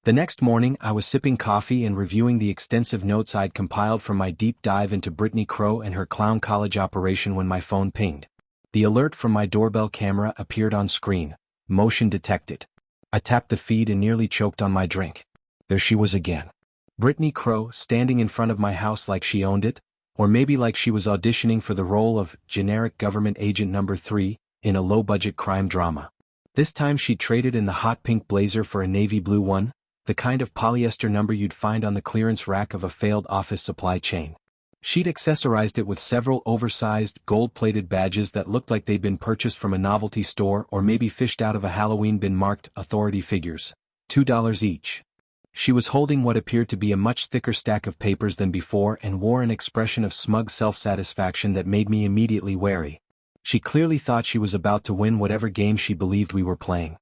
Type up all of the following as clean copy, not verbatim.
The next morning, I was sipping coffee and reviewing the extensive notes I'd compiled from my deep dive into Brittany Crow and her clown college operation when my phone pinged. The alert from my doorbell camera appeared on screen. Motion detected. I tapped the feed and nearly choked on my drink. There she was again. Brittany Crow, standing in front of my house like she owned it, or maybe like she was auditioning for the role of generic government agent number 3 in a low-budget crime drama. This time she traded in the hot pink blazer for a navy blue one, the kind of polyester number you'd find on the clearance rack of a failed office supply chain. She'd accessorized it with several oversized, gold-plated badges that looked like they'd been purchased from a novelty store or maybe fished out of a Halloween bin marked authority figures, $2 each. She was holding what appeared to be a much thicker stack of papers than before and wore an expression of smug self-satisfaction that made me immediately wary. She clearly thought she was about to win whatever game she believed we were playing.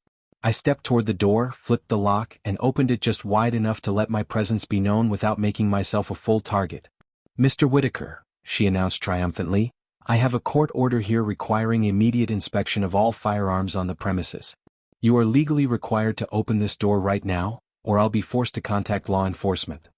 I stepped toward the door, flipped the lock, and opened it just wide enough to let my presence be known without making myself a full target. "Mr. Whitaker," she announced triumphantly, "I have a court order here requiring immediate inspection of all firearms on the premises. You are legally required to open this door right now, or I'll be forced to contact law enforcement."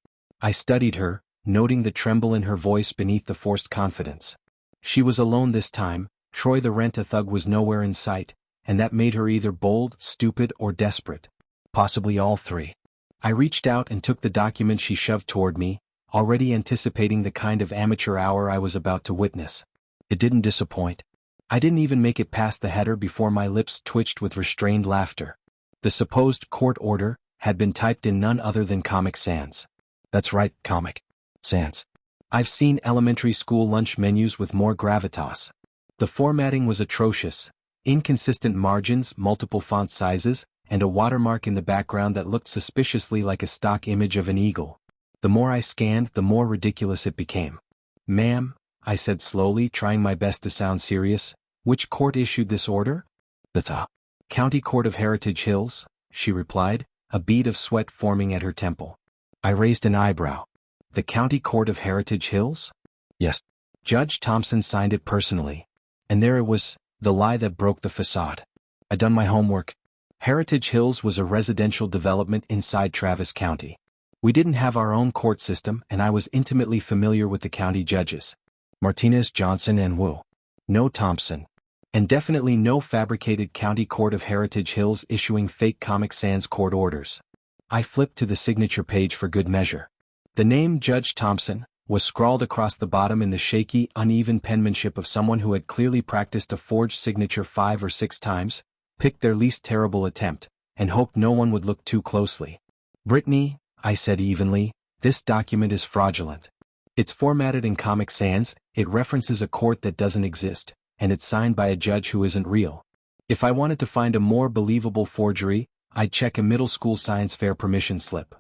I studied her, noting the tremble in her voice beneath the forced confidence. She was alone this time. Troy the rent-a-thug was nowhere in sight, and that made her either bold, stupid, or desperate. Possibly all three. I reached out and took the document she shoved toward me, already anticipating the kind of amateur hour I was about to witness. It didn't disappoint. I didn't even make it past the header before my lips twitched with restrained laughter. The supposed court order had been typed in none other than Comic Sans. That's right, Comic Sans. I've seen elementary school lunch menus with more gravitas. The formatting was atrocious. Inconsistent margins, multiple font sizes, and a watermark in the background that looked suspiciously like a stock image of an eagle. The more I scanned, the more ridiculous it became. "Ma'am," I said slowly, trying my best to sound serious, "which court issued this order?" "The County Court of Heritage Hills," she replied, a bead of sweat forming at her temple. I raised an eyebrow. "The County Court of Heritage Hills?" "Yes. Judge Thompson signed it personally." And there it was, the lie that broke the facade. I'd done my homework. Heritage Hills was a residential development inside Travis County. We didn't have our own court system, and I was intimately familiar with the county judges. Martinez, Johnson, and Wu. No Thompson. And definitely no fabricated County Court of Heritage Hills issuing fake Comic Sans court orders. I flipped to the signature page for good measure. The name Judge Thompson was scrawled across the bottom in the shaky, uneven penmanship of someone who had clearly practiced a forged signature 5 or 6 times, picked their least terrible attempt, and hoped no one would look too closely. "Brittany," I said evenly, "this document is fraudulent. It's formatted in Comic Sans, it references a court that doesn't exist, and it's signed by a judge who isn't real. If I wanted to find a more believable forgery, I'd check a middle school science fair permission slip."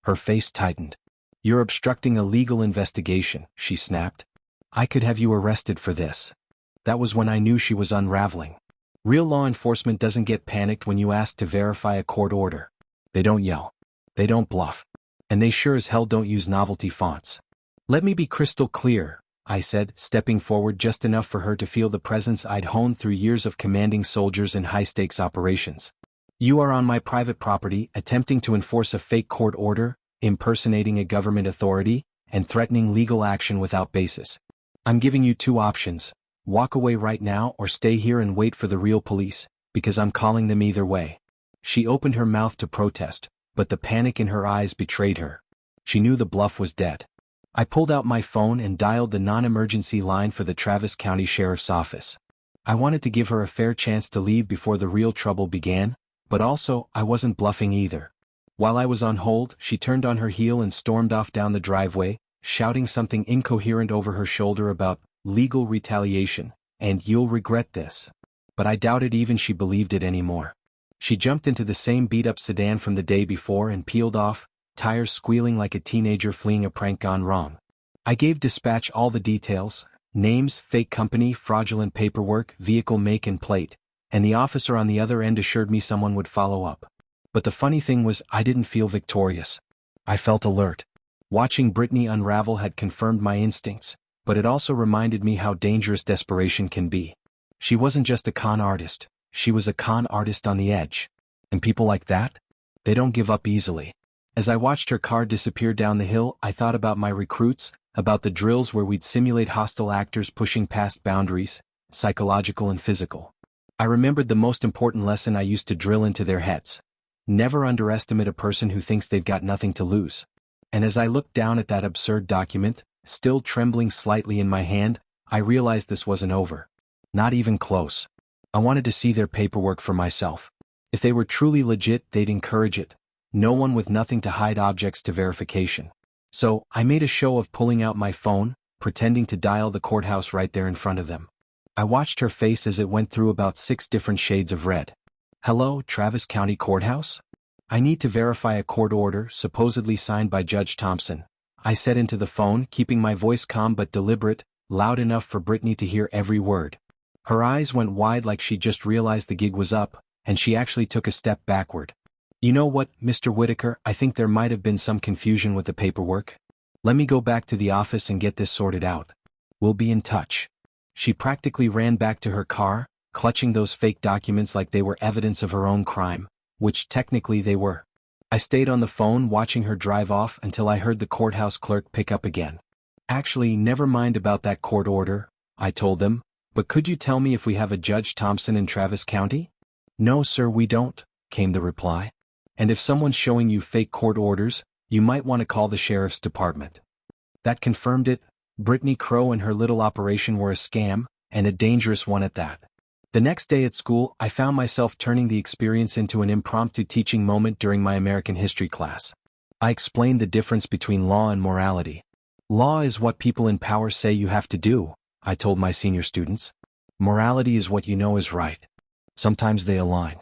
Her face tightened. "You're obstructing a legal investigation," she snapped. "I could have you arrested for this." That was when I knew she was unraveling. Real law enforcement doesn't get panicked when you ask to verify a court order. They don't yell. They don't bluff. And they sure as hell don't use novelty fonts. "Let me be crystal clear," I said, stepping forward just enough for her to feel the presence I'd honed through years of commanding soldiers in high-stakes operations. "You are on my private property, attempting to enforce a fake court order, impersonating a government authority, and threatening legal action without basis. I'm giving you 2 options. Walk away right now or stay here and wait for the real police, because I'm calling them either way." She opened her mouth to protest, but the panic in her eyes betrayed her. She knew the bluff was dead. I pulled out my phone and dialed the non-emergency line for the Travis County Sheriff's Office. I wanted to give her a fair chance to leave before the real trouble began, but also, I wasn't bluffing either. While I was on hold, she turned on her heel and stormed off down the driveway, shouting something incoherent over her shoulder about legal retaliation, and "you'll regret this." But I doubted even she believed it anymore. She jumped into the same beat-up sedan from the day before and peeled off, tires squealing like a teenager fleeing a prank gone wrong. I gave dispatch all the details: names, fake company, fraudulent paperwork, vehicle make and plate, and the officer on the other end assured me someone would follow up. But the funny thing was, I didn't feel victorious. I felt alert. Watching Brittany unravel had confirmed my instincts, but it also reminded me how dangerous desperation can be. She wasn't just a con artist, she was a con artist on the edge. And people like that? They don't give up easily. As I watched her car disappear down the hill, I thought about my recruits, about the drills where we'd simulate hostile actors pushing past boundaries, psychological and physical. I remembered the most important lesson I used to drill into their heads. Never underestimate a person who thinks they've got nothing to lose. And as I looked down at that absurd document, still trembling slightly in my hand, I realized this wasn't over. Not even close. I wanted to see their paperwork for myself. If they were truly legit, they'd encourage it. No one with nothing to hide objects to verification. So, I made a show of pulling out my phone, pretending to dial the courthouse right there in front of them. I watched her face as it went through about 6 different shades of red. Hello, Travis County Courthouse? I need to verify a court order supposedly signed by Judge Thompson. I said into the phone, keeping my voice calm but deliberate, loud enough for Brittany to hear every word. Her eyes went wide like she just realized the gig was up, and she actually took a step backward. You know what, Mr. Whitaker, I think there might have been some confusion with the paperwork. Let me go back to the office and get this sorted out. We'll be in touch. She practically ran back to her car, clutching those fake documents like they were evidence of her own crime, which technically they were. I stayed on the phone watching her drive off until I heard the courthouse clerk pick up again. Actually, never mind about that court order, I told them, but could you tell me if we have a Judge Thompson in Travis County? No sir, we don't, came the reply. And if someone's showing you fake court orders, you might want to call the sheriff's department. That confirmed it. Brittany Crow and her little operation were a scam, and a dangerous one at that. The next day at school, I found myself turning the experience into an impromptu teaching moment during my American history class. I explained the difference between law and morality. Law is what people in power say you have to do, I told my senior students. Morality is what you know is right. Sometimes they align.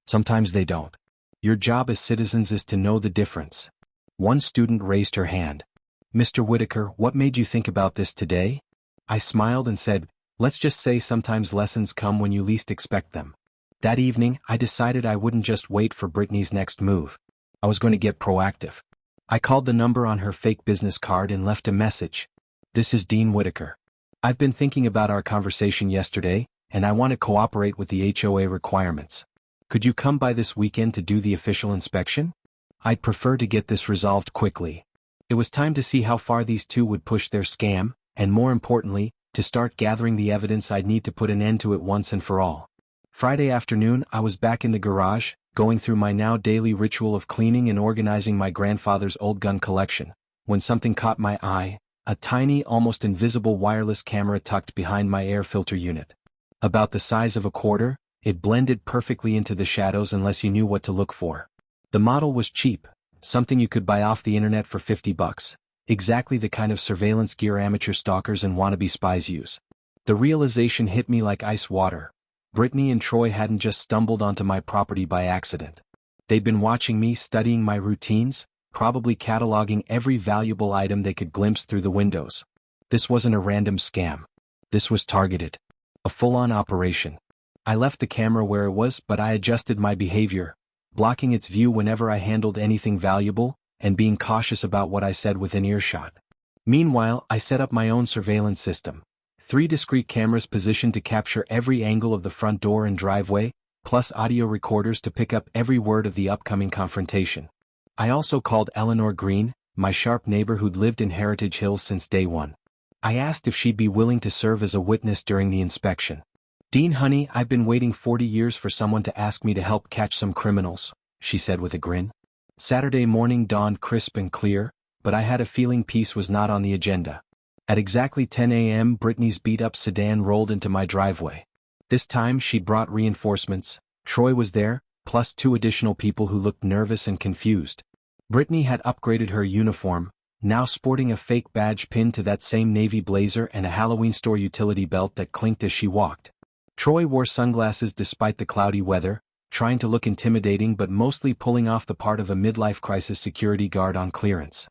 Sometimes they don't. Your job as citizens is to know the difference. One student raised her hand. Mr. Whitaker, what made you think about this today? I smiled and said, let's just say sometimes lessons come when you least expect them. That evening, I decided I wouldn't just wait for Brittany's next move. I was going to get proactive. I called the number on her fake business card and left a message. This is Dean Whitaker. I've been thinking about our conversation yesterday, and I want to cooperate with the HOA requirements. Could you come by this weekend to do the official inspection? I'd prefer to get this resolved quickly. It was time to see how far these two would push their scam, and more importantly, to start gathering the evidence I'd need to put an end to it once and for all. Friday afternoon, I was back in the garage, going through my now daily ritual of cleaning and organizing my grandfather's old gun collection, when something caught my eye, a tiny, almost invisible wireless camera tucked behind my air filter unit. About the size of a quarter, it blended perfectly into the shadows unless you knew what to look for. The model was cheap, something you could buy off the internet for $50, exactly the kind of surveillance gear amateur stalkers and wannabe spies use. The realization hit me like ice water. Brittany and Troy hadn't just stumbled onto my property by accident. They'd been watching me, studying my routines, probably cataloging every valuable item they could glimpse through the windows. This wasn't a random scam. This was targeted. A full-on operation. I left the camera where it was, but I adjusted my behavior, blocking its view whenever I handled anything valuable, and being cautious about what I said within earshot. Meanwhile, I set up my own surveillance system. 3 discrete cameras positioned to capture every angle of the front door and driveway, plus audio recorders to pick up every word of the upcoming confrontation. I also called Eleanor Green, my sharp neighbor who'd lived in Heritage Hills since day one. I asked if she'd be willing to serve as a witness during the inspection. Dean honey, I've been waiting 40 years for someone to ask me to help catch some criminals, she said with a grin. Saturday morning dawned crisp and clear, but I had a feeling peace was not on the agenda. At exactly 10 a.m., Brittany's beat-up sedan rolled into my driveway. This time she'd brought reinforcements. Troy was there, plus 2 additional people who looked nervous and confused. Brittany had upgraded her uniform, now sporting a fake badge pinned to that same navy blazer and a Halloween store utility belt that clinked as she walked. Troy wore sunglasses despite the cloudy weather, trying to look intimidating but mostly pulling off the part of a midlife crisis security guard on clearance.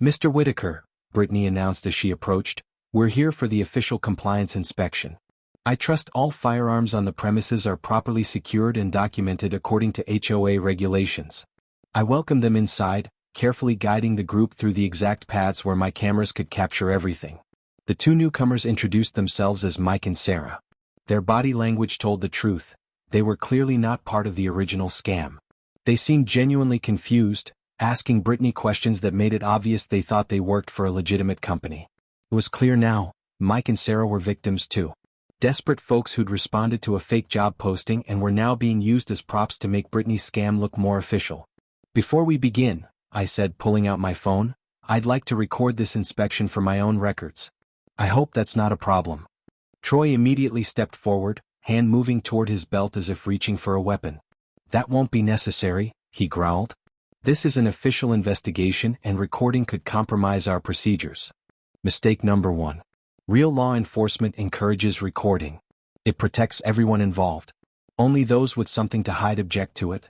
Mr. Whitaker, Brittany announced as she approached, we're here for the official compliance inspection. I trust all firearms on the premises are properly secured and documented according to HOA regulations. I welcomed them inside, carefully guiding the group through the exact paths where my cameras could capture everything. The 2 newcomers introduced themselves as Mike and Sarah. Their body language told the truth. They were clearly not part of the original scam. They seemed genuinely confused, asking Brittany questions that made it obvious they thought they worked for a legitimate company. It was clear now, Mike and Sarah were victims too. Desperate folks who'd responded to a fake job posting and were now being used as props to make Brittany's scam look more official. "Before we begin," I said, pulling out my phone, "I'd like to record this inspection for my own records. I hope that's not a problem." Troy immediately stepped forward, hand moving toward his belt as if reaching for a weapon. "That won't be necessary," he growled. "This is an official investigation and recording could compromise our procedures." Mistake number 1. Real law enforcement encourages recording. It protects everyone involved. Only those with something to hide object to it.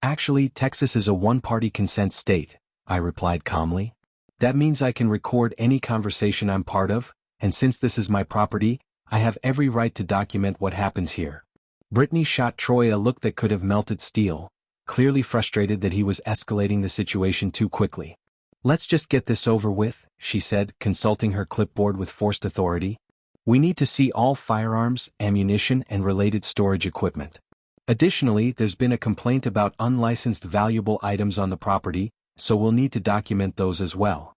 "Actually, Texas is a one-party consent state," I replied calmly. "That means I can record any conversation I'm part of, and since this is my property, I have every right to document what happens here." Brittany shot Troy a look that could have melted steel, clearly frustrated that he was escalating the situation too quickly. "Let's just get this over with," she said, consulting her clipboard with forced authority. "We need to see all firearms, ammunition, and related storage equipment. Additionally, there's been a complaint about unlicensed valuable items on the property, so we'll need to document those as well."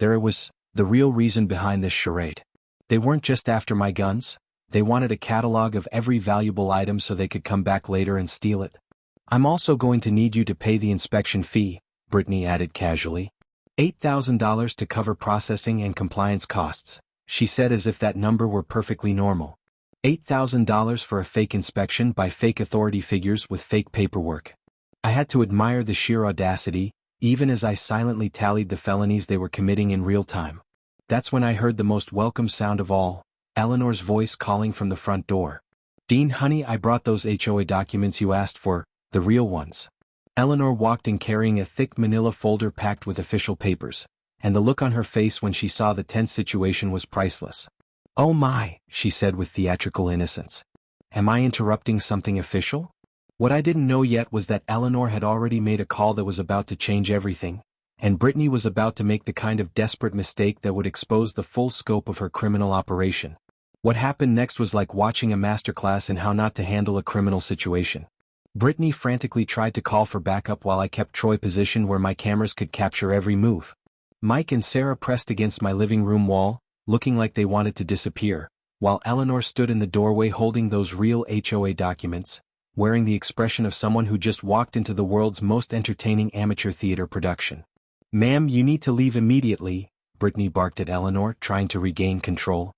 There it was, the real reason behind this charade. They weren't just after my guns, they wanted a catalog of every valuable item so they could come back later and steal it. "I'm also going to need you to pay the inspection fee," Brittany added casually. $8,000 to cover processing and compliance costs, she said as if that number were perfectly normal. $8,000 for a fake inspection by fake authority figures with fake paperwork. I had to admire the sheer audacity, even as I silently tallied the felonies they were committing in real time. That's when I heard the most welcome sound of all, Eleanor's voice calling from the front door. "Dean, honey, I brought those HOA documents you asked for, the real ones." Eleanor walked in carrying a thick manila folder packed with official papers, and the look on her face when she saw the tense situation was priceless. "Oh my," she said with theatrical innocence. "Am I interrupting something official?" What I didn't know yet was that Eleanor had already made a call that was about to change everything, and Brittany was about to make the kind of desperate mistake that would expose the full scope of her criminal operation. What happened next was like watching a masterclass in how not to handle a criminal situation. Brittany frantically tried to call for backup while I kept Troy positioned where my cameras could capture every move. Mike and Sarah pressed against my living room wall, looking like they wanted to disappear, while Eleanor stood in the doorway holding those real HOA documents, wearing the expression of someone who just walked into the world's most entertaining amateur theater production. "Ma'am, you need to leave immediately," Brittany barked at Eleanor, trying to regain control.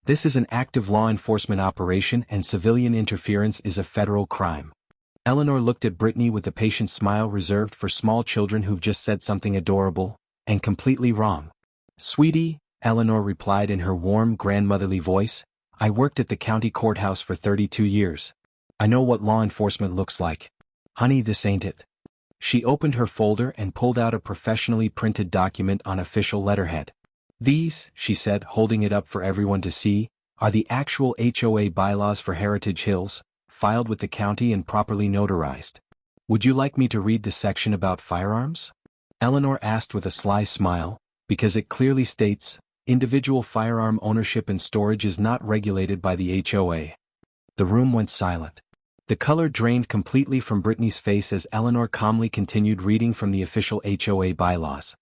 "This is an active law enforcement operation and civilian interference is a federal crime." Eleanor looked at Brittany with a patient smile reserved for small children who've just said something adorable, and completely wrong. "Sweetie," Eleanor replied in her warm grandmotherly voice, "I worked at the county courthouse for 32 years. I know what law enforcement looks like. Honey, this ain't it." She opened her folder and pulled out a professionally printed document on official letterhead. "These," she said, holding it up for everyone to see, "are the actual HOA bylaws for Heritage Hills, filed with the county and properly notarized. Would you like me to read the section about firearms?" Eleanor asked with a sly smile, because it clearly states, individual firearm ownership and storage is not regulated by the HOA. The room went silent. The color drained completely from Brittany's face as Eleanor calmly continued reading from the official HOA bylaws.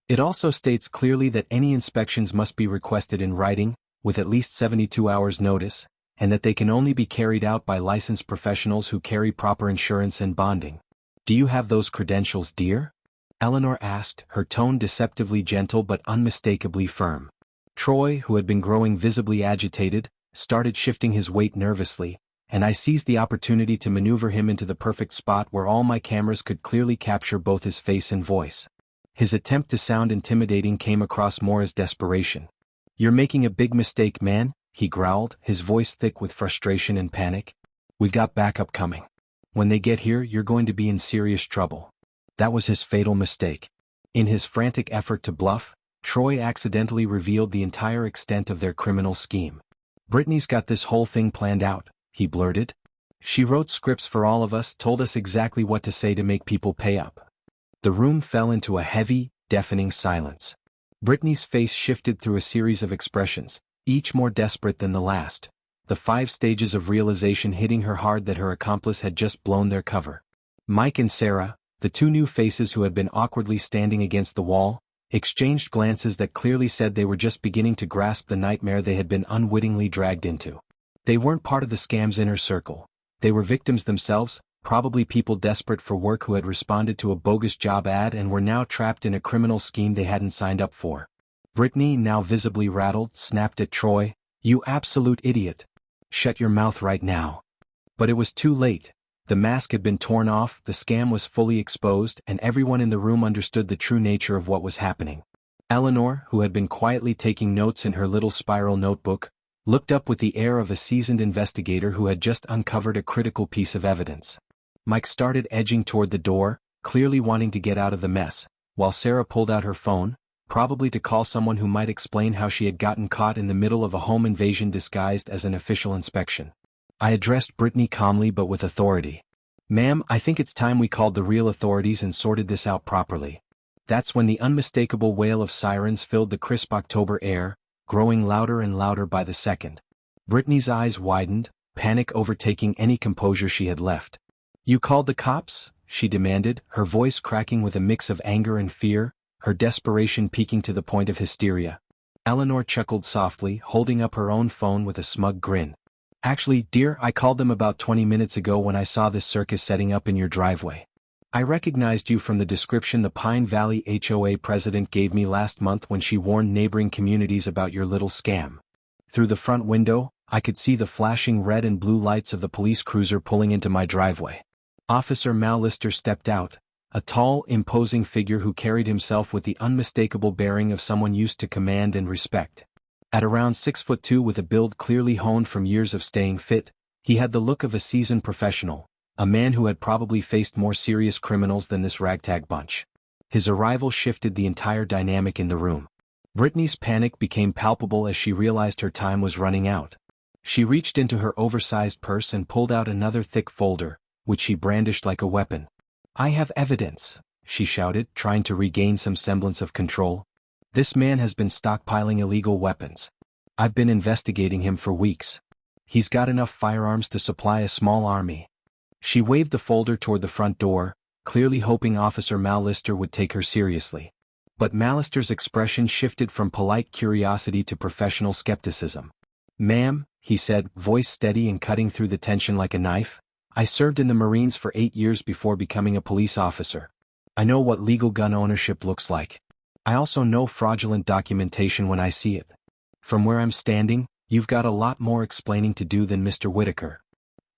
It also states clearly that any inspections must be requested in writing, with at least 72 hours notice, and that they can only be carried out by licensed professionals who carry proper insurance and bonding. "Do you have those credentials, dear?" Eleanor asked, her tone deceptively gentle but unmistakably firm. Troy, who had been growing visibly agitated, started shifting his weight nervously, and I seized the opportunity to maneuver him into the perfect spot where all my cameras could clearly capture both his face and voice. His attempt to sound intimidating came across more as desperation. "You're making a big mistake, man," he growled, his voice thick with frustration and panic. "We've got backup coming. When they get here, you're going to be in serious trouble." That was his fatal mistake. In his frantic effort to bluff, Troy accidentally revealed the entire extent of their criminal scheme. "Brittany's got this whole thing planned out," he blurted. "She wrote scripts for all of us, told us exactly what to say to make people pay up." The room fell into a heavy, deafening silence. Brittany's face shifted through a series of expressions, each more desperate than the last, the 5 stages of realization hitting her hard that her accomplice had just blown their cover. Mike and Sarah, the two new faces who had been awkwardly standing against the wall, exchanged glances that clearly said they were just beginning to grasp the nightmare they had been unwittingly dragged into. They weren't part of the scam's inner circle. They were victims themselves, probably people desperate for work who had responded to a bogus job ad and were now trapped in a criminal scheme they hadn't signed up for. Brittany, now visibly rattled, snapped at Troy, "You absolute idiot. Shut your mouth right now." But it was too late. The mask had been torn off, the scam was fully exposed, and everyone in the room understood the true nature of what was happening. Eleanor, who had been quietly taking notes in her little spiral notebook, looked up with the air of a seasoned investigator who had just uncovered a critical piece of evidence. Mike started edging toward the door, clearly wanting to get out of the mess, while Sarah pulled out her phone, probably to call someone who might explain how she had gotten caught in the middle of a home invasion disguised as an official inspection. I addressed Brittany calmly but with authority. "Ma'am, I think it's time we called the real authorities and sorted this out properly." That's when the unmistakable wail of sirens filled the crisp October air, growing louder and louder by the second. Brittany's eyes widened, panic overtaking any composure she had left. "You called the cops?" she demanded, her voice cracking with a mix of anger and fear, her desperation peaking to the point of hysteria. Eleanor chuckled softly, holding up her own phone with a smug grin. "Actually, dear, I called them about 20 minutes ago when I saw this circus setting up in your driveway. I recognized you from the description the Pine Valley HOA president gave me last month when she warned neighboring communities about your little scam. Through the front window, I could see the flashing red and blue lights of the police cruiser pulling into my driveway." Officer Mal Lister stepped out, a tall, imposing figure who carried himself with the unmistakable bearing of someone used to command and respect. At around 6'2" with a build clearly honed from years of staying fit, he had the look of a seasoned professional, a man who had probably faced more serious criminals than this ragtag bunch. His arrival shifted the entire dynamic in the room. Brittany's panic became palpable as she realized her time was running out. She reached into her oversized purse and pulled out another thick folder, which she brandished like a weapon. "I have evidence," she shouted, trying to regain some semblance of control. "This man has been stockpiling illegal weapons. I've been investigating him for weeks. He's got enough firearms to supply a small army." She waved the folder toward the front door, clearly hoping Officer Mal Lister would take her seriously. But Mal Lister's expression shifted from polite curiosity to professional skepticism. "Ma'am," he said, voice steady and cutting through the tension like a knife, "I served in the Marines for 8 years before becoming a police officer. I know what legal gun ownership looks like. I also know fraudulent documentation when I see it. From where I'm standing, you've got a lot more explaining to do than Mr. Whitaker."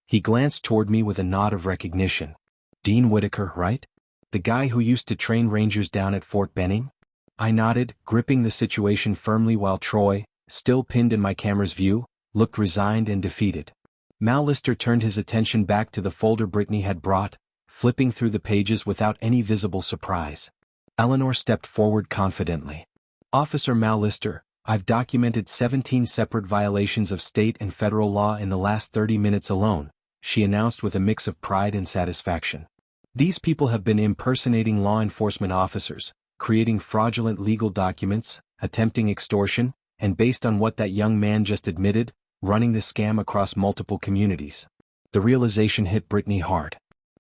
He glanced toward me with a nod of recognition. "Dean Whitaker, right? The guy who used to train Rangers down at Fort Benning?" I nodded, gripping the situation firmly while Troy, still pinned in my camera's view, looked resigned and defeated. Mal Lister turned his attention back to the folder Brittany had brought, flipping through the pages without any visible surprise. Eleanor stepped forward confidently. "Officer Mal Lister, I've documented 17 separate violations of state and federal law in the last 30 minutes alone," she announced with a mix of pride and satisfaction. "These people have been impersonating law enforcement officers, creating fraudulent legal documents, attempting extortion, and based on what that young man just admitted, running the scam across multiple communities." The realization hit Brittany hard.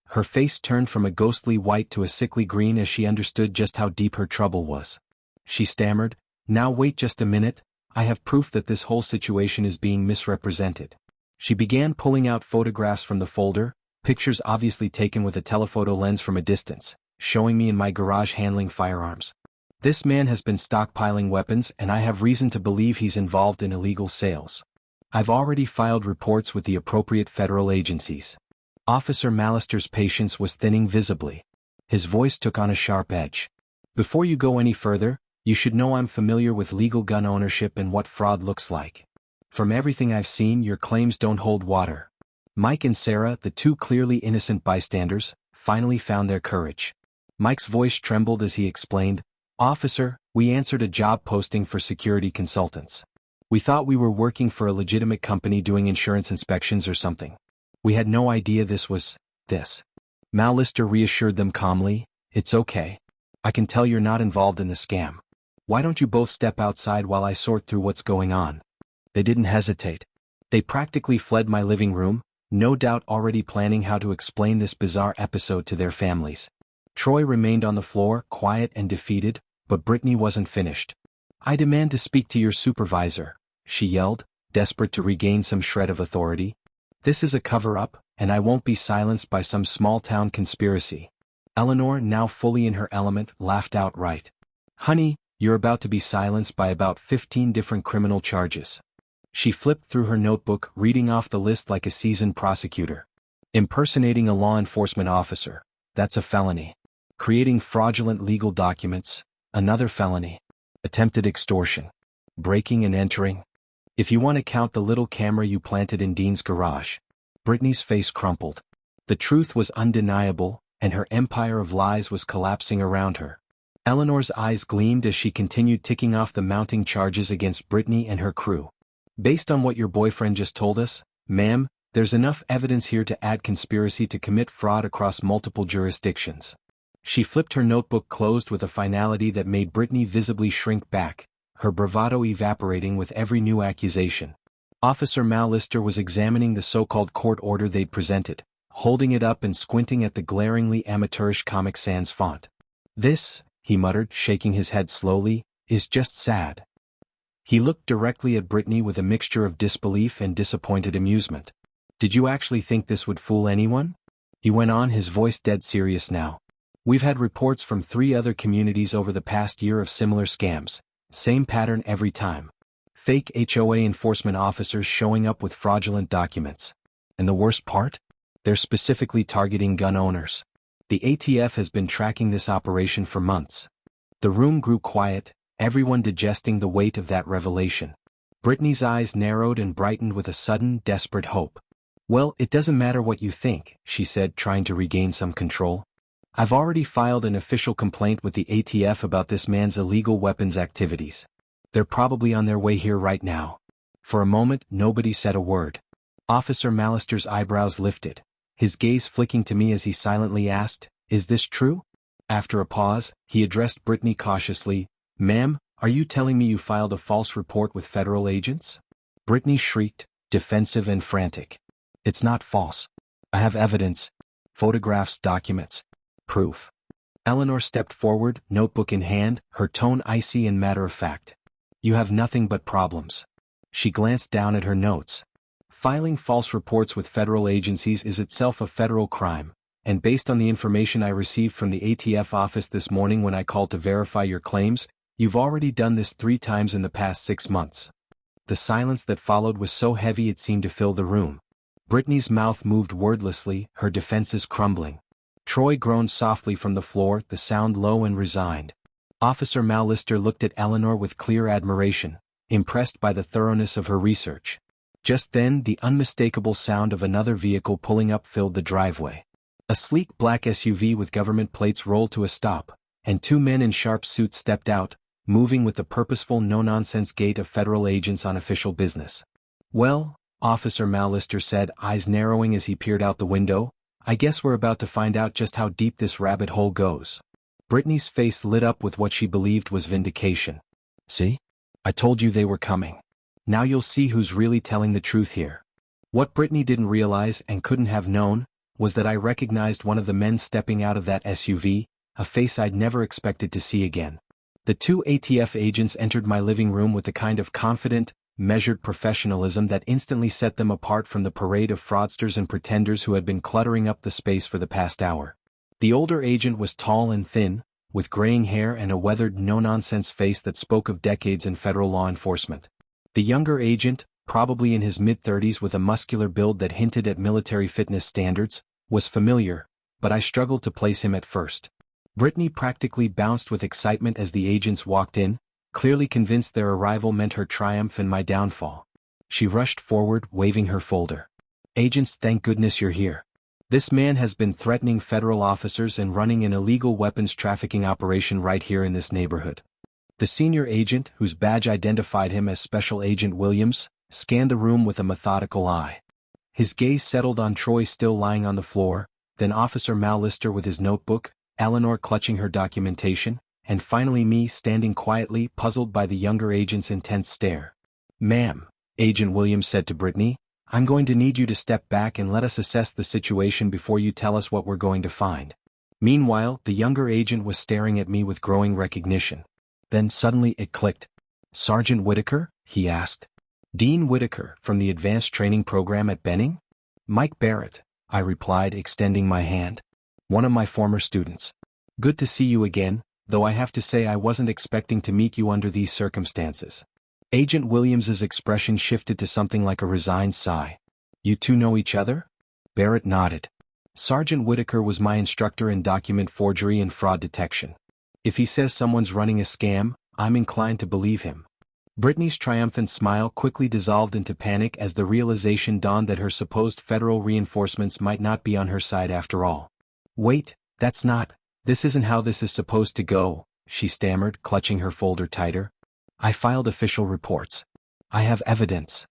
Her face turned from a ghostly white to a sickly green as she understood just how deep her trouble was. She stammered, "Now wait just a minute, I have proof that this whole situation is being misrepresented." She began pulling out photographs from the folder, pictures obviously taken with a telephoto lens from a distance, showing me in my garage handling firearms. "This man has been stockpiling weapons and I have reason to believe he's involved in illegal sales. I've already filed reports with the appropriate federal agencies." Officer Mal Lister's patience was thinning visibly. His voice took on a sharp edge. "Before you go any further, you should know I'm familiar with legal gun ownership and what fraud looks like. From everything I've seen, your claims don't hold water." Mike and Sarah, the two clearly innocent bystanders, finally found their courage. Mike's voice trembled as he explained, "Officer, we answered a job posting for security consultants. We thought we were working for a legitimate company doing insurance inspections or something. We had no idea this was this." Mal Lister reassured them calmly, "It's okay. I can tell you're not involved in the scam. Why don't you both step outside while I sort through what's going on?" They didn't hesitate. They practically fled my living room, no doubt already planning how to explain this bizarre episode to their families. Troy remained on the floor, quiet and defeated, but Brittany wasn't finished. "I demand to speak to your supervisor," she yelled, desperate to regain some shred of authority. "This is a cover-up, and I won't be silenced by some small-town conspiracy." Eleanor, now fully in her element, laughed outright. "Honey, you're about to be silenced by about 15 different criminal charges." She flipped through her notebook, reading off the list like a seasoned prosecutor. "Impersonating a law enforcement officer, that's a felony. Creating fraudulent legal documents, another felony. Attempted extortion. Breaking and entering. If you want to count the little camera you planted in Dean's garage." Brittany's face crumpled. The truth was undeniable, and her empire of lies was collapsing around her. Eleanor's eyes gleamed as she continued ticking off the mounting charges against Brittany and her crew. "Based on what your boyfriend just told us, ma'am, there's enough evidence here to add conspiracy to commit fraud across multiple jurisdictions." She flipped her notebook closed with a finality that made Brittany visibly shrink back, her bravado evaporating with every new accusation. Officer Mallister was examining the so-called court order they'd presented, holding it up and squinting at the glaringly amateurish Comic Sans font. "This," he muttered, shaking his head slowly, "is just sad." He looked directly at Brittany with a mixture of disbelief and disappointed amusement. "Did you actually think this would fool anyone?" He went on, his voice dead serious now. "We've had reports from 3 other communities over the past year of similar scams. Same pattern every time. Fake HOA enforcement officers showing up with fraudulent documents. And the worst part? They're specifically targeting gun owners. The ATF has been tracking this operation for months." The room grew quiet, everyone digesting the weight of that revelation. Brittany's eyes narrowed and brightened with a sudden, desperate hope. "Well, it doesn't matter what you think," she said, trying to regain some control. "I've already filed an official complaint with the ATF about this man's illegal weapons activities. They're probably on their way here right now." For a moment, nobody said a word. Officer Mallister's eyebrows lifted, his gaze flicking to me as he silently asked, "Is this true?" After a pause, he addressed Brittany cautiously, "Ma'am, are you telling me you filed a false report with federal agents?" Brittany shrieked, defensive and frantic. "It's not false. I have evidence. Photographs, documents. Proof." Eleanor stepped forward, notebook in hand, her tone icy and matter-of-fact. "You have nothing but problems." She glanced down at her notes. "Filing false reports with federal agencies is itself a federal crime, and based on the information I received from the ATF office this morning when I called to verify your claims, you've already done this 3 times in the past 6 months." The silence that followed was so heavy it seemed to fill the room. Brittany's mouth moved wordlessly, her defenses crumbling. Troy groaned softly from the floor, the sound low and resigned. Officer Mallister looked at Eleanor with clear admiration, impressed by the thoroughness of her research. Just then, the unmistakable sound of another vehicle pulling up filled the driveway. A sleek black SUV with government plates rolled to a stop, and 2 men in sharp suits stepped out, moving with the purposeful no-nonsense gait of federal agents on official business. "Well," Officer Mallister said, eyes narrowing as he peered out the window, "I guess we're about to find out just how deep this rabbit hole goes." Brittany's face lit up with what she believed was vindication. "See? I told you they were coming. Now you'll see who's really telling the truth here." What Brittany didn't realize and couldn't have known was that I recognized one of the men stepping out of that SUV, a face I'd never expected to see again. The 2 ATF agents entered my living room with the kind of confident, measured professionalism that instantly set them apart from the parade of fraudsters and pretenders who had been cluttering up the space for the past hour. The older agent was tall and thin, with graying hair and a weathered no-nonsense face that spoke of decades in federal law enforcement. The younger agent, probably in his mid-30s with a muscular build that hinted at military fitness standards, was familiar, but I struggled to place him at first. Brittany practically bounced with excitement as the agents walked in, clearly convinced their arrival meant her triumph and my downfall. She rushed forward, waving her folder. "Agents, thank goodness you're here. This man has been threatening federal officers and running an illegal weapons trafficking operation right here in this neighborhood." The senior agent, whose badge identified him as Special Agent Williams, scanned the room with a methodical eye. His gaze settled on Troy still lying on the floor, then Officer Mallister with his notebook, Eleanor clutching her documentation, and finally me standing quietly, puzzled by the younger agent's intense stare. "Ma'am," Agent Williams said to Brittany, I'm going to need you to step back and let us assess the situation before you tell us what we're going to find." Meanwhile, the younger agent was staring at me with growing recognition. Then suddenly it clicked. "Sergeant Whitaker?" he asked. "Dean Whitaker, from the advanced training program at Benning?" "Mike Barrett," I replied, extending my hand. "One of my former students. Good to see you again, though I have to say I wasn't expecting to meet you under these circumstances." Agent Williams's expression shifted to something like a resigned sigh. "You two know each other?" Barrett nodded. "Sergeant Whitaker was my instructor in document forgery and fraud detection. If he says someone's running a scam, I'm inclined to believe him." Brittany's triumphant smile quickly dissolved into panic as the realization dawned that her supposed federal reinforcements might not be on her side after all. "Wait, this isn't how this is supposed to go," she stammered, clutching her folder tighter. "I filed official reports. I have evidence."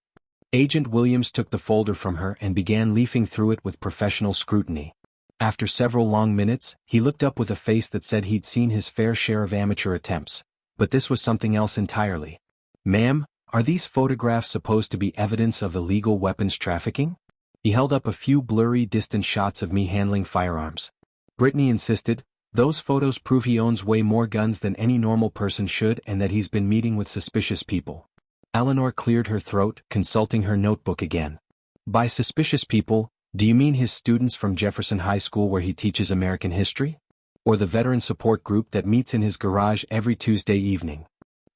Agent Williams took the folder from her and began leafing through it with professional scrutiny. After several long minutes, he looked up with a face that said he'd seen his fair share of amateur attempts, but this was something else entirely. "Ma'am, are these photographs supposed to be evidence of illegal weapons trafficking?" He held up a few blurry, distant shots of me handling firearms. Brittany insisted, "Those photos prove he owns way more guns than any normal person should and that he's been meeting with suspicious people." Eleanor cleared her throat, consulting her notebook again. "By suspicious people, do you mean his students from Jefferson High School where he teaches American history? Or the veteran support group that meets in his garage every Tuesday evening?"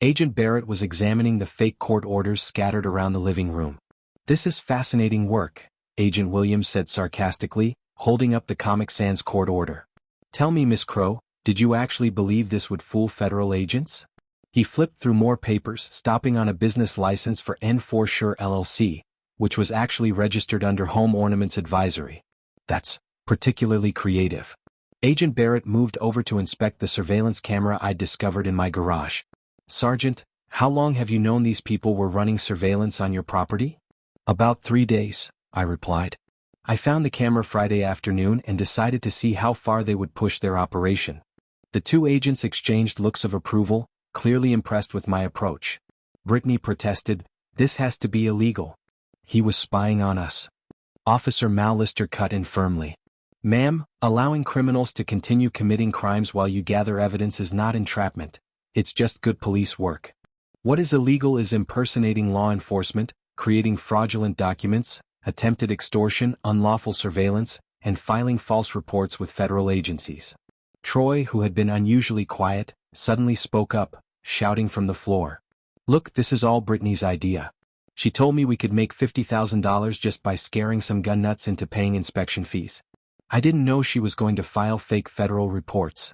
Agent Barrett was examining the fake court orders scattered around the living room. "This is fascinating work," Agent Williams said sarcastically, holding up the Comic Sans court order. "Tell me, Miss Crow, did you actually believe this would fool federal agents?" He flipped through more papers, stopping on a business license for N4 Sure LLC, which was actually registered under Home Ornaments Advisory. "That's particularly creative." Agent Barrett moved over to inspect the surveillance camera I'd discovered in my garage. "Sergeant, how long have you known these people were running surveillance on your property?" "About 3 days," I replied. "I found the camera Friday afternoon and decided to see how far they would push their operation." The two agents exchanged looks of approval, clearly impressed with my approach. Brittany protested, "This has to be illegal. He was spying on us." Officer Mallister cut in firmly. "Ma'am, allowing criminals to continue committing crimes while you gather evidence is not entrapment. It's just good police work. What is illegal is impersonating law enforcement, creating fraudulent documents, attempted extortion, unlawful surveillance, and filing false reports with federal agencies." Troy, who had been unusually quiet, suddenly spoke up, shouting from the floor. "Look, this is all Brittany's idea. She told me we could make $50,000 just by scaring some gun nuts into paying inspection fees. I didn't know she was going to file fake federal reports."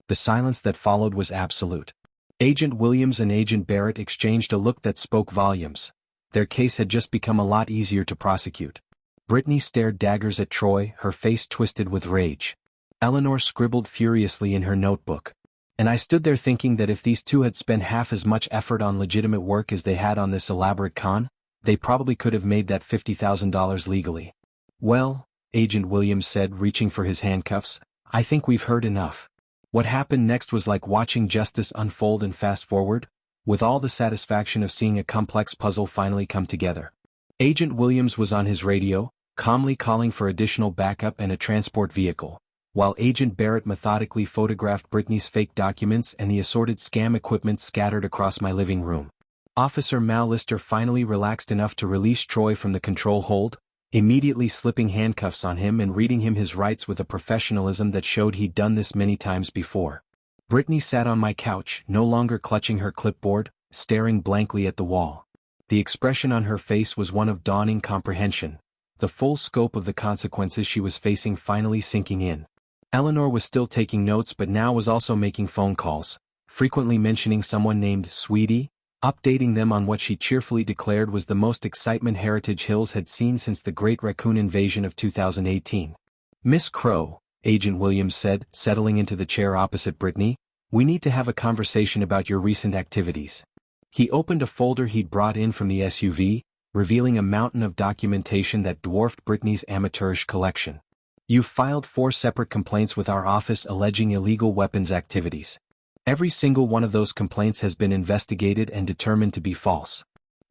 The silence that followed was absolute. Agent Williams and Agent Barrett exchanged a look that spoke volumes. Their case had just become a lot easier to prosecute. Brittany stared daggers at Troy, her face twisted with rage. Eleanor scribbled furiously in her notebook. And I stood there thinking that if these two had spent half as much effort on legitimate work as they had on this elaborate con, they probably could have made that $50,000 legally. "Well," Agent Williams said, reaching for his handcuffs, "I think we've heard enough." What happened next was like watching justice unfold in fast forward, with all the satisfaction of seeing a complex puzzle finally come together. Agent Williams was on his radio, calmly calling for additional backup and a transport vehicle, while Agent Barrett methodically photographed Brittany's fake documents and the assorted scam equipment scattered across my living room. Officer Mallister finally relaxed enough to release Troy from the control hold, immediately slipping handcuffs on him and reading him his rights with a professionalism that showed he'd done this many times before. Brittany sat on my couch, no longer clutching her clipboard, staring blankly at the wall. The expression on her face was one of dawning comprehension, the full scope of the consequences she was facing finally sinking in. Eleanor was still taking notes but now was also making phone calls, frequently mentioning someone named Sweetie, updating them on what she cheerfully declared was the most excitement Heritage Hills had seen since the Great Raccoon Invasion of 2018. "Miss Crow," Agent Williams said, settling into the chair opposite Brittany, "we need to have a conversation about your recent activities." He opened a folder he'd brought in from the SUV, revealing a mountain of documentation that dwarfed Brittany's amateurish collection. "You've filed 4 separate complaints with our office alleging illegal weapons activities. Every single one of those complaints has been investigated and determined to be false.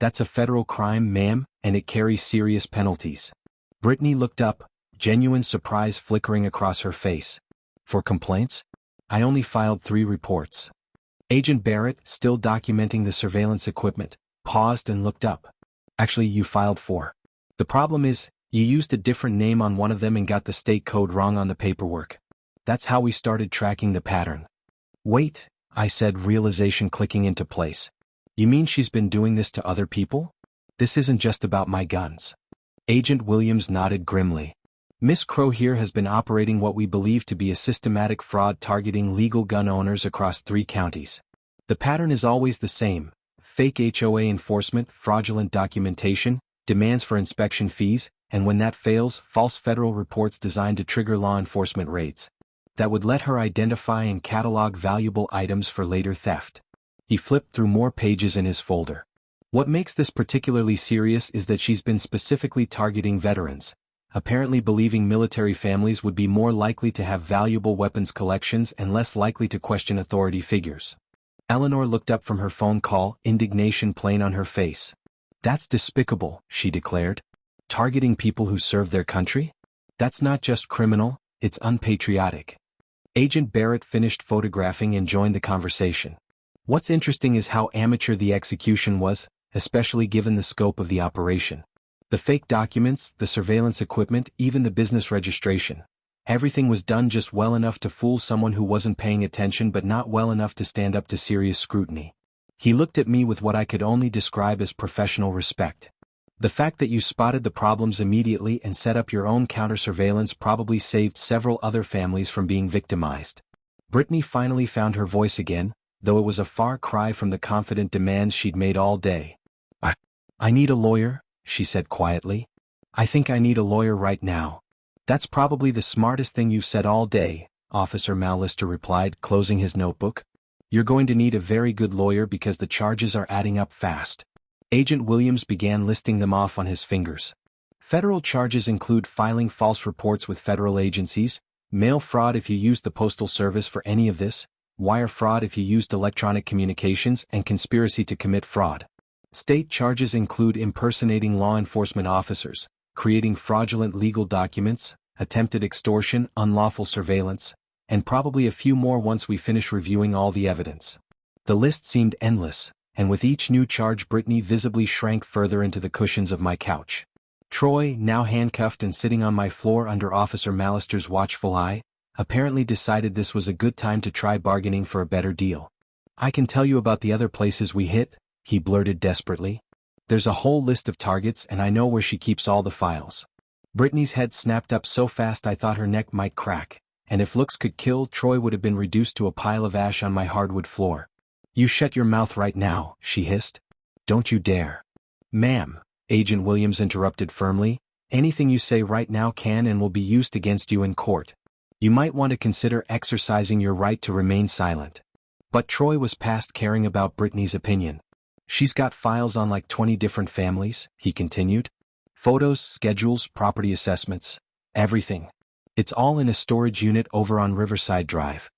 That's a federal crime, ma'am, and it carries serious penalties. Brittany looked up, genuine surprise flickering across her face. For complaints? I only filed 3 reports. Agent Barrett, still documenting the surveillance equipment, paused and looked up. Actually, you filed 4. The problem is, you used a different name on one of them and got the state code wrong on the paperwork. That's how we started tracking the pattern. Wait, I said, realization clicking into place. You mean she's been doing this to other people? This isn't just about my guns. Agent Williams nodded grimly. Miss Crow here has been operating what we believe to be a systematic fraud targeting legal gun owners across 3 counties. The pattern is always the same: fake HOA enforcement, fraudulent documentation, demands for inspection fees, and when that fails, false federal reports designed to trigger law enforcement raids that would let her identify and catalog valuable items for later theft. He flipped through more pages in his folder. What makes this particularly serious is that she's been specifically targeting veterans, apparently believing military families would be more likely to have valuable weapons collections and less likely to question authority figures. Eleanor looked up from her phone call, indignation plain on her face. That's despicable, she declared. Targeting people who serve their country? That's not just criminal, it's unpatriotic. Agent Barrett finished photographing and joined the conversation. What's interesting is how amateur the execution was, especially given the scope of the operation. The fake documents, the surveillance equipment, even the business registration. Everything was done just well enough to fool someone who wasn't paying attention but not well enough to stand up to serious scrutiny. He looked at me with what I could only describe as professional respect. The fact that you spotted the problems immediately and set up your own counter-surveillance probably saved several other families from being victimized. Brittany finally found her voice again, though it was a far cry from the confident demands she'd made all day. I need a lawyer, she said quietly. I think I need a lawyer right now. That's probably the smartest thing you've said all day, Officer Mallister replied, closing his notebook. You're going to need a very good lawyer because the charges are adding up fast. Agent Williams began listing them off on his fingers. Federal charges include filing false reports with federal agencies, mail fraud if you used the Postal Service for any of this, wire fraud if you used electronic communications, and conspiracy to commit fraud. State charges include impersonating law enforcement officers, creating fraudulent legal documents, attempted extortion, unlawful surveillance, and probably a few more once we finish reviewing all the evidence. The list seemed endless, and with each new charge Brittany visibly shrank further into the cushions of my couch. Troy, now handcuffed and sitting on my floor under Officer Mallister's watchful eye, apparently decided this was a good time to try bargaining for a better deal. I can tell you about the other places we hit, he blurted desperately. There's a whole list of targets and I know where she keeps all the files. Brittany's head snapped up so fast I thought her neck might crack, and if looks could kill, Troy would have been reduced to a pile of ash on my hardwood floor. You shut your mouth right now, she hissed. Don't you dare. Ma'am, Agent Williams interrupted firmly, anything you say right now can and will be used against you in court. You might want to consider exercising your right to remain silent. But Troy was past caring about Brittany's opinion. She's got files on like 20 different families, he continued. Photos, schedules, property assessments, everything. It's all in a storage unit over on Riverside Drive.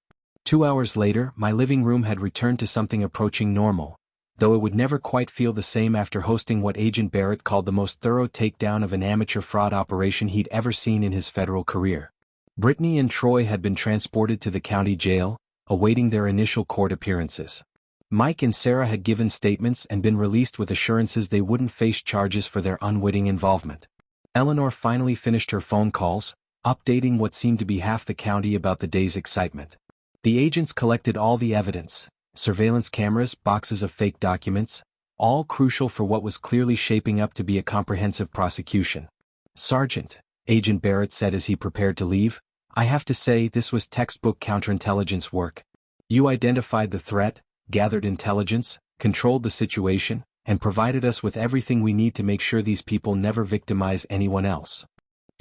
2 hours later, my living room had returned to something approaching normal, though it would never quite feel the same after hosting what Agent Barrett called the most thorough takedown of an amateur fraud operation he'd ever seen in his federal career. Brittany and Troy had been transported to the county jail, awaiting their initial court appearances. Mike and Sarah had given statements and been released with assurances they wouldn't face charges for their unwitting involvement. Eleanor finally finished her phone calls, updating what seemed to be half the county about the day's excitement. The agents collected all the evidence, surveillance cameras, boxes of fake documents, all crucial for what was clearly shaping up to be a comprehensive prosecution. Sergeant, Agent Barrett said as he prepared to leave, I have to say this was textbook counterintelligence work. You identified the threat, gathered intelligence, controlled the situation, and provided us with everything we need to make sure these people never victimize anyone else.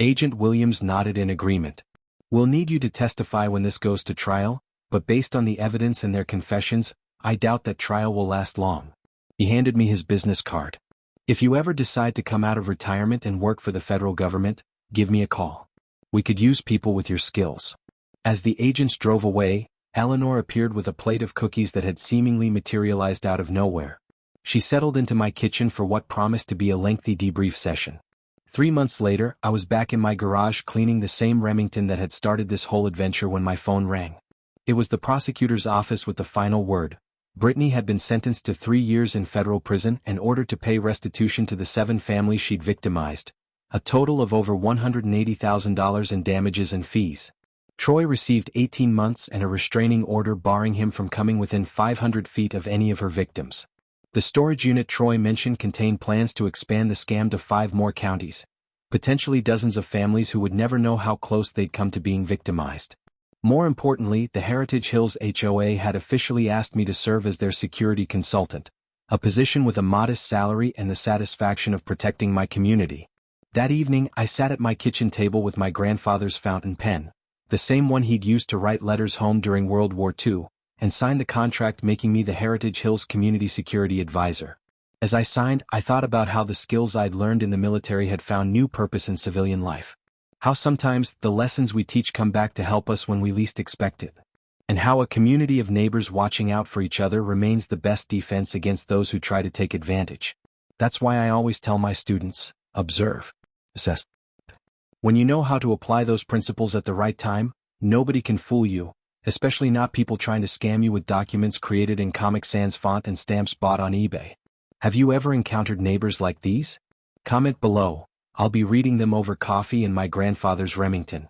Agent Williams nodded in agreement. We'll need you to testify when this goes to trial, but based on the evidence and their confessions, I doubt that trial will last long. He handed me his business card. If you ever decide to come out of retirement and work for the federal government, give me a call. We could use people with your skills. As the agents drove away, Eleanor appeared with a plate of cookies that had seemingly materialized out of nowhere. She settled into my kitchen for what promised to be a lengthy debrief session. 3 months later, I was back in my garage cleaning the same Remington that had started this whole adventure when my phone rang. It was the prosecutor's office with the final word. Brittany had been sentenced to 3 years in federal prison and ordered to pay restitution to the 7 families she'd victimized, a total of over $180,000 in damages and fees. Troy received 18 months and a restraining order barring him from coming within 500 feet of any of her victims. The storage unit Troy mentioned contained plans to expand the scam to 5 more counties, potentially dozens of families who would never know how close they'd come to being victimized. More importantly, the Heritage Hills HOA had officially asked me to serve as their security consultant, a position with a modest salary and the satisfaction of protecting my community. That evening, I sat at my kitchen table with my grandfather's fountain pen, the same one he'd used to write letters home during World War II, and signed the contract making me the Heritage Hills Community Security Advisor. As I signed, I thought about how the skills I'd learned in the military had found new purpose in civilian life. How sometimes the lessons we teach come back to help us when we least expect it. And how a community of neighbors watching out for each other remains the best defense against those who try to take advantage. That's why I always tell my students, observe, assess. When you know how to apply those principles at the right time, nobody can fool you, especially not people trying to scam you with documents created in Comic Sans font and stamps bought on eBay. Have you ever encountered neighbors like these? Comment below. I'll be reading them over coffee and my grandfather's Remington.